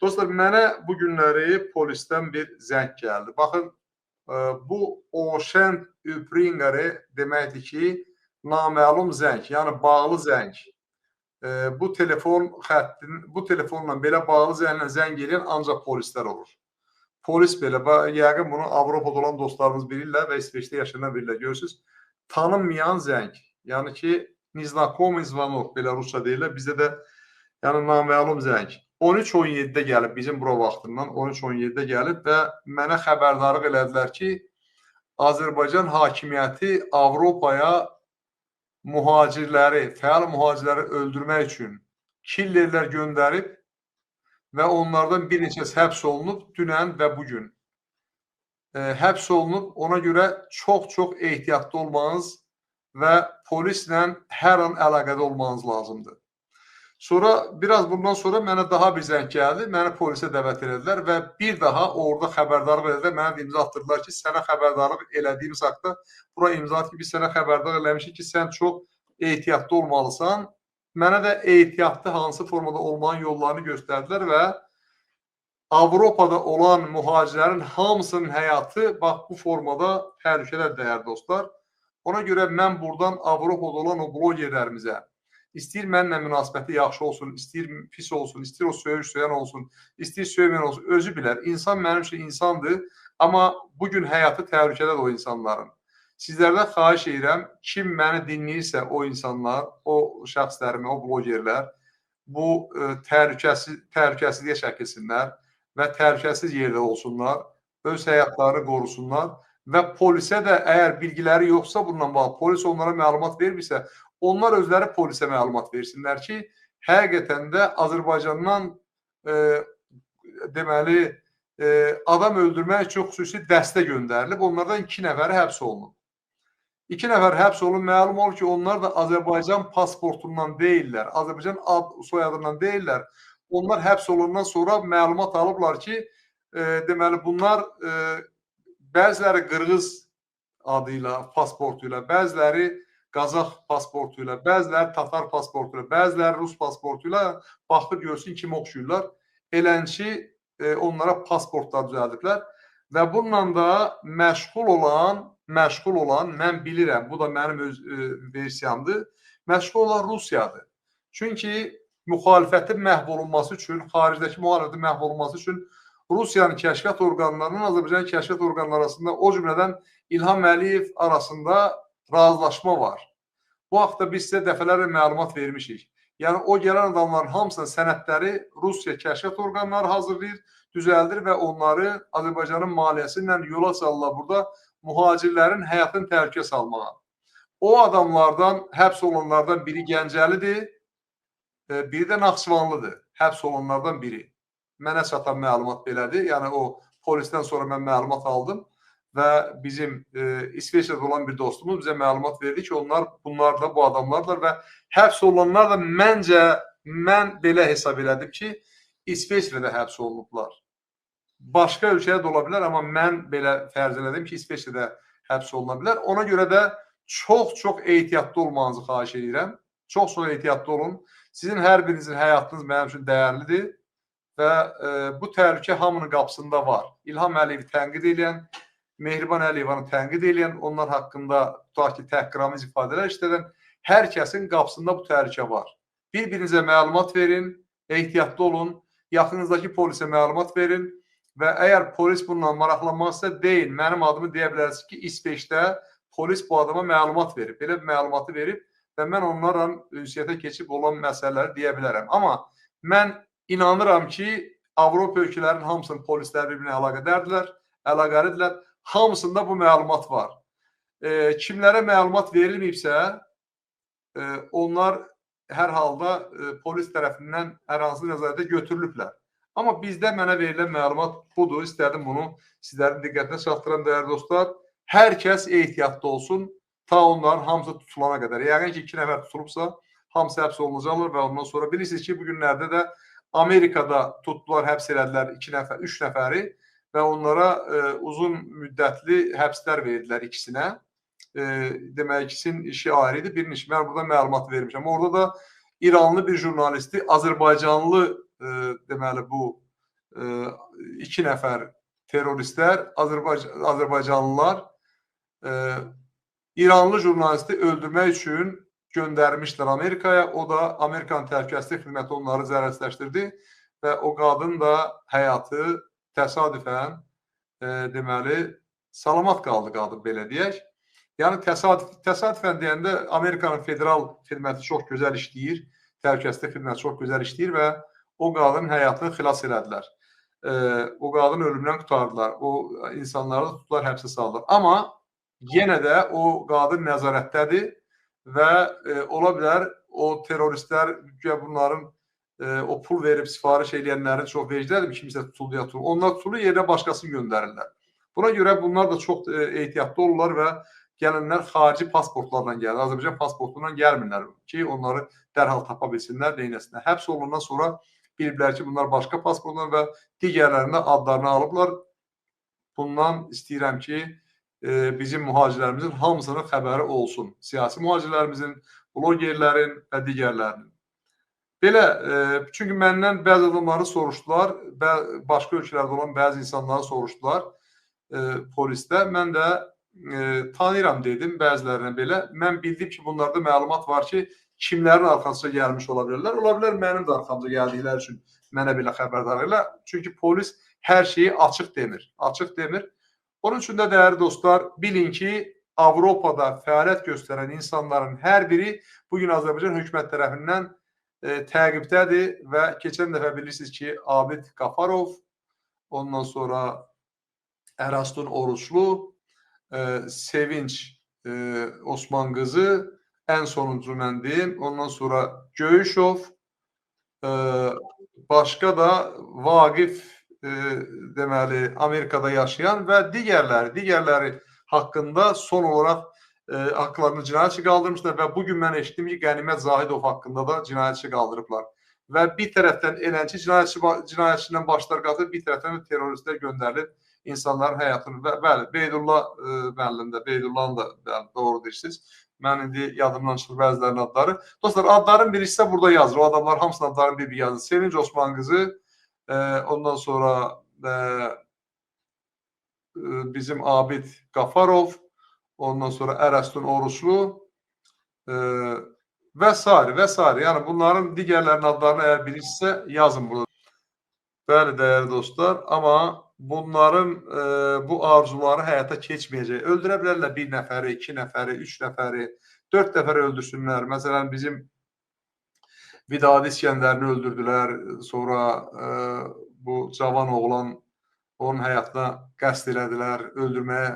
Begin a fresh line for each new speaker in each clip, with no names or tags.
Dostlar, mənə bu günləri polisdən bir zəng gəldi. Baxın, bu Ocean Upringeri deməkdir ki, naməlum zəng, yəni bağlı zəng. Bu telefonla belə bağlı zənglə zəng edən ancaq polislər olur. Polis belə, yəqin bunu Avropada olan dostlarımız bilirlər və İsveçdə yaşayanlar bilirlər. Görürsünüz, tanınmayan zəng, yəni ki, neznakomый звонок, belə rusca deyirlər, bizdə də yəni naməlum zəng. 13:17-də gəlib, bizim bura vaxtından 13:17-də gəlib və mənə xəbərdarlıq elədilər ki, Azərbaycan hakimiyyəti Avropaya mühacirləri, fəal mühacirləri öldürmək üçün killerlər göndərib və onlardan bir neçəsi həbs olunub dünən və bugün. Həbs olunub, ona görə çox ehtiyatlı olmanız və polislə hər an əlaqədə olmanız lazımdır. Sonra, biraz bundan sonra mənə daha bir zəng gəldi, məni polisə dəvət elədilər və bir daha orada xəbərdarlıq elədilər, mənə də imza atdırdılar ki, sənə xəbərdarlıq elədiyimiz haqda bura imza at ki, biz sənə xəbərdarlıq eləmişik ki, sən çox ehtiyatlı olmalısan. Mənə də ehtiyatlı hansı formada olmanın yollarını göstərdilər və Avropada olan mühacirlərin hamısının həyatı bax bu formada təhlükədə dəyər dostlar. Ona görə mən buradan Avropada olan o blogerlərimizə, İstəyir mənlə münasibəti yaxşı olsun, istəyir pis olsun, istəyir o söyüş-söyən olsun, istəyir söyməyən olsun, özü bilər. İnsan mənim üçün insandır, amma bugün həyatı təhlükədədir o insanların. Sizlərdən xahiş edirəm, kim məni dinləyirsə o insanlar, o şəxslərimi, o blogerlər, bu təhlükəsizliyə çəkilsinlər və təhlükəsiz yerdə olsunlar, öz həyatlarını qorusunlar və polisə də əgər bilgiləri yoxsa bundan bağlı, polis onlara məlumat vermirsə, onlar özləri polisə məlumat versinlər ki, həqiqətən də Azərbaycandan deməli, adam öldürmək üçün xüsusi dəstə göndərilib, onlardan 2 nəfəri həbs olunub. 2 nəfər həbs olunub, məlum olur ki, onlar da Azərbaycan pasportundan deyirlər, Azərbaycan ad soyadından deyirlər. Onlar həbs olundan sonra məlumat alıblar ki, deməli, bunlar bəziləri Qırğız adıyla, pasportuyla, bəziləri Qazax pasportuyla, bəziləri Tatar pasportuyla, bəziləri Rus pasportuyla baxıb görsün kimi oxşuyurlar. Elənçi onlara pasportlar düzəldiblər və bununla da məşğul olan, mən bilirəm, bu da mənim öz versiyamdır, məşğul olan Rusiyadır. Çünki müxalifətin məhv olunması üçün, xaricdəki müxalifətin məhv olunması üçün Rusiyanın kəşfiyyat orqanlarının Azərbaycanın kəşfiyyat orqanları arasında, o cümlədən İlham Əliyev arasında razılaşma var. Bu haqda biz sizə dəfələrlə məlumat vermişik. Yəni, o gələn adamların hamısının sənədləri Rusiya kəşfiyyat orqanları hazırlayır, düzəldir və onları Azərbaycanın maliyyəsi ilə yola salırlar burada mühacirlərin həyatını təhlükəyə salmağa. O adamlardan, həbs olunanlardan biri Gəncəlidir, biri də Naxçıvanlıdır. Həbs olunanlardan biri. Mənə çatan məlumat belədir. Yəni, o polisdən sonra mən məlumat aldım. Və bizim İsveçrədə olan bir dostumuz bizə məlumat verdi ki, bunlar da bu adamlardır və həbs olunanlar da mən belə hesab elədim ki, İsveçrədə həbs olunublar. Başqa ölkədə də ola bilər, amma mən belə fərz elədim ki, İsveçrədə həbs oluna bilər. Ona görə də çox ehtiyatlı olmanızı xahiş edirəm. Çox ehtiyatlı olun. Sizin hər birinizin həyatınız mənim üçün dəyərlidir və bu təhlükə hamının qapısında var. İlham Əliyevi tənqid edən, Mehriban Əliyevanı tənqid edən, onlar haqqında tutaq ki, təhqiramiz ifadələr işlədən hər kəsin qapısında bu təhlükə var. Bir-birinizə məlumat verin, ehtiyatlı olun, yaxınızdakı polisə məlumat verin və əgər polis bununla maraqlanmazsa deyin, mənim adımı deyə bilərsiniz ki, İsveçdə polis bu adama məlumat verib, belə bir məlumatı verib və mən onlarla ünsiyyətə keçib olan məsələləri deyə bilərəm. Amma mən inanıram ki, Avropa ölkələrinin hamısının polisləri bir-birinə əlaqəlidirlər. Hamısında bu məlumat var. Kimlərə məlumat verilməyibsə, onlar hər halda polis tərəfindən hər hansı nəzarətə götürülüblər. Amma bizdə mənə verilən məlumat budur. İstədim bunu sizlərin diqqətinə çatdıran dəyərli dostlar. Hər kəs ehtiyatlı olsun, ta onların hamısı tutulana qədər. Yəqin ki, 2 nəfər tutulubsa, hamısı həbs olunacaqlar və ondan sonra bilirsiniz ki, bu günlərdə də Amerikada tutdular, həbs elədilər 3 nəfəri. Və onlara uzun müddətli həbslər verdilər ikisinə. Demək, ikisinin işi ayrı idi. Birinin işi, mən burada məlumat vermişəm. Orada da İranlı bir jurnalisti Azərbaycanlı deməli bu 2 nəfər teröristlər, Azərbaycanlılar İranlı jurnalisti öldürmək üçün göndərmişlər Amerikaya. O da Amerikan Təhlükəsizlik Xidməti onları zərərsizləşdirdi və o qadın da həyatı təsadüfən deməli salamat qaldı qadın, belə deyək. Yəni təsadüfən deyəndə Amerikanın federal xidməti çox gözəl işləyir, təhlükəsizlik xidməti çox gözəl işləyir və o qadının həyatını xilas elədilər. O qadın ölümdən qurtardılar. O insanları da tutdular, həbsə saldılar. Amma yenə də o qadın nəzarətdədir və ola bilər o teröristlər bunların o pul verib sifariş edənlərin çox vecdədir, kimsə tutuldu ya tutuldu. Onlar tutulur, yerine başqasını göndərirlər. Buna görə bunlar da çox ehtiyatlı olurlar və gələnlər xarici pasportlarla gəlir. Azərbaycan pasportundan gəlmirlər ki, onları dərhal tapa bilsinlər, neynəsinlər. Həbs olundan sonra biliblər ki, bunlar başqa pasportlar və digərlərində adlarını alıblar. Bundan istəyirəm ki, bizim mühacirlərimizin hamısının xəbəri olsun. Siyasi mühacirlərimizin, blogerlərin və digərlərinin. Belə, çünki məndən bəzi adamları soruşdular, başqa ölkələrdə olan bəzi insanları soruşdular polisdə. Mən də tanıyıram dedim bəzilərinə belə. Mən bildim ki, bunlarda məlumat var ki, kimlərin arxasına gəlmiş ola bilərlər. Ola bilər mənim də arxamıza gəldikləri üçün mənə belə xəbərdar edirlər. Çünki polis hər şeyi açıq demir. Açıq demir. Onun üçün də dəyərli dostlar, bilin ki, Avropada fəaliyyət göstərən insanların hər biri bugün Azərbaycan hökumət tərəfindən təqibdədir və keçən dəfə bilirsiniz ki, Abid Qafarov, ondan sonra Əraston Oruçlu, Sevinç Osman qızı, ən sonuncu mən deyim, ondan sonra Göyüşov, başqa da Vaqif deməli Amerikada yaşayan və digərləri haqqında son olaraq haqlarını cinayət işi qaldırmışlar və bugün mən eşitdim ki, Qənimət Zahidov haqqında da cinayət işi qaldırıblar. Və bir tərəfdən eləncə cinayətçilə başlar qatır, bir tərəfdən də teröristlər göndərilib insanların həyatını. Bəli, Beydullah müəllim də, Beydullahın da doğru deyirsiniz. Mən indi yadımdan çıxır bəzilərinin adları. Dostlar, adların birisi də burada yazır. O adamlar hamısının adlarını bir yazır. Sevinç Osman qızı, ondan sonra bizim Abid Qafarov, ondan sonra Əraston Oruçlu və s. və s. Yəni bunların digərlərinin adlarını əgər bilirsə yazın burada. Bəli, dəyərli dostlar, amma bunların bu arzuları həyata keçməyəcək. Öldürə bilərlər 1 nəfəri, 2 nəfəri, 3 nəfəri, 4 nəfəri öldürsünlər. Məsələn, bizim Vidadi İskəndərini öldürdülər. Sonra bu cavan oğlan, onun həyatına qəsd elədilər, öldürməyə,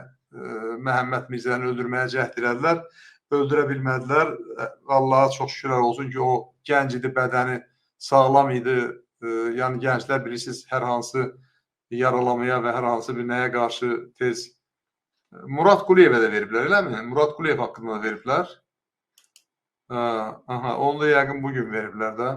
Məhəmməd Mirzəni öldürməyə cəhd elədilər. Öldürə bilmədilər. Allaha çox şükürlər olsun ki, o gənc idi, bədəni sağlam idi. Yəni gənclər bilirsiniz, hər hansı yaralamaya və hər hansı bir nəyə qarşı tez Murad Quliyevə də veriblər, eləmi? Murad Quliyev haqqında da veriblər. Onu da yəqin bugün veriblər də.